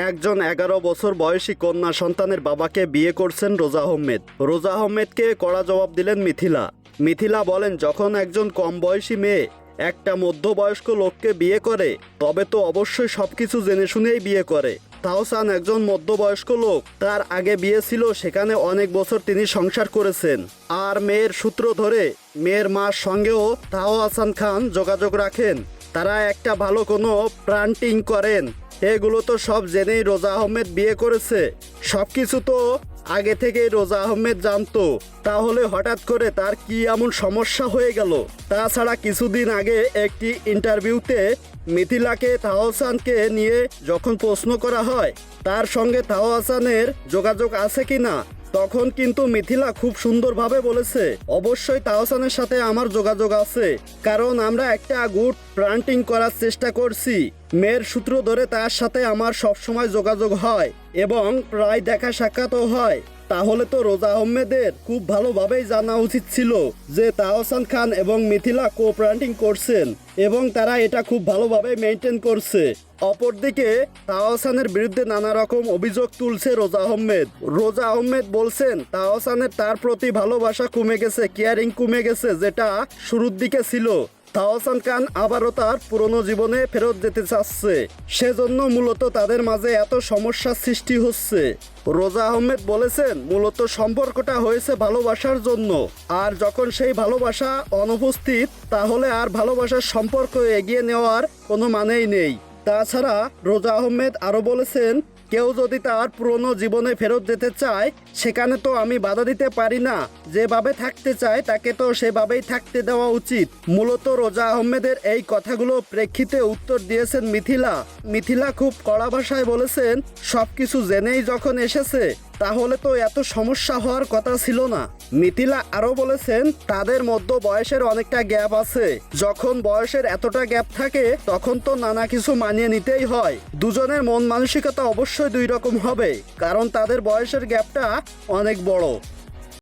একজন ১১ বছর বয়সী কন্যা সন্তানের বাবাকে বিয়ে করছেন রোজা আহমেদ। রোজা আহমেদকে কড়া জবাব দিলেন মিথিলা। মিথিলা বলেন, যখন একজন কম বয়সী মেয়ে একটা মধ্যবয়স্ক লোককে বিয়ে করে তবে তো অবশ্যই সবকিছু জেনে শুনেই বিয়ে করে। তাহসান একজন মধ্যবয়স্ক লোক, তার আগে বিয়ে ছিল, সেখানে অনেক বছর তিনি সংসার করেছেন। আর মেয়ের সূত্র ধরে মেয়ের মার সঙ্গেও তাহসান খান যোগাযোগ রাখেন। তারা একটা ভালো কোনো প্ল্যান্টিং করেন। এগুলো তো সব জেনেই রোজা আহমেদ বিয়ে করেছে। সবকিছু তো আগে থেকেই রোজা আহমেদ জানতো। তাহলে হঠাৎ করে তার কি এমন সমস্যা হয়ে গেল? তাছাড়া কিছুদিন আগে একটি ইন্টারভিউতে মিথিলাকে তাহসানকে নিয়ে যখন প্রশ্ন করা হয় তার সঙ্গে তাহসানের যোগাযোগ আছে কিনা, তখন কিন্তু মিথিলা খুব সুন্দরভাবে বলেছে, অবশ্যই তাহসানের সাথে আমার যোগাযোগ আছে, কারণ আমরা একটা গুড প্ল্যান্টিং করার চেষ্টা করছি। মেয়ের সূত্র ধরে তার সাথে আমার সবসময় যোগাযোগ হয় এবং প্রায় দেখা সাক্ষাৎও হয়। তাহলে তো রোজা আহমেদের খুব ভালোভাবেই জানা উচিত ছিল যে তাহসান খান এবং মিথিলা কো প্ল্যান্টিং করছেন এবং তারা এটা খুব ভালোভাবে মেনটেন করছে। অপরদিকে তাহসানের বিরুদ্ধে নানা রকম অভিযোগ তুলছে রোজা আহমেদ। রোজা আহমেদ বলছেন তাহসানের তার প্রতি ভালোবাসা কমে গেছে, কেয়ারিং কমে গেছে, যেটা শুরুর দিকে ছিল। তাহসান খান আবারও তার পুরনো জীবনে ফেরত যেতে চাচ্ছে, সেজন্য মূলত তাদের মাঝে এত সমস্যার সৃষ্টি হচ্ছে। রোজা আহমেদ বলেছেন মূলত সম্পর্কটা হয়েছে ভালোবাসার জন্য, আর যখন সেই ভালোবাসা অনুপস্থিত তাহলে আর ভালোবাসার সম্পর্ক এগিয়ে নেওয়ার কোনো মানেই নেই। তাছাড়া রোজা আহমেদ আরও বলেছেন, কেউ যদি তার পুরনো জীবনে ফেরত যেতে চায় সেখানে তো আমি বাধা দিতে পারি না, যেভাবে থাকতে চায় তাকে তো সেভাবেই থাকতে দেওয়া উচিত। মূলত রোজা আহমেদের এই কথাগুলো প্রেক্ষিতে উত্তর দিয়েছেন মিথিলা। মিথিলা খুব কড়া ভাষায় বলেছেন, সবকিছু জেনেই যখন এসেছে তাহলে তো এত সমস্যা হওয়ার কথা ছিল না। মিথিলা আরও বলেছেন, তাদের মধ্যে বয়সের অনেকটা গ্যাপ আছে। যখন বয়সের এতটা গ্যাপ থাকে তখন তো নানা কিছু মানিয়ে নিতেই হয়। দুজনের মন মানসিকতা অবশ্যই দুই রকম হবে, কারণ তাদের বয়সের গ্যাপটা অনেক বড়।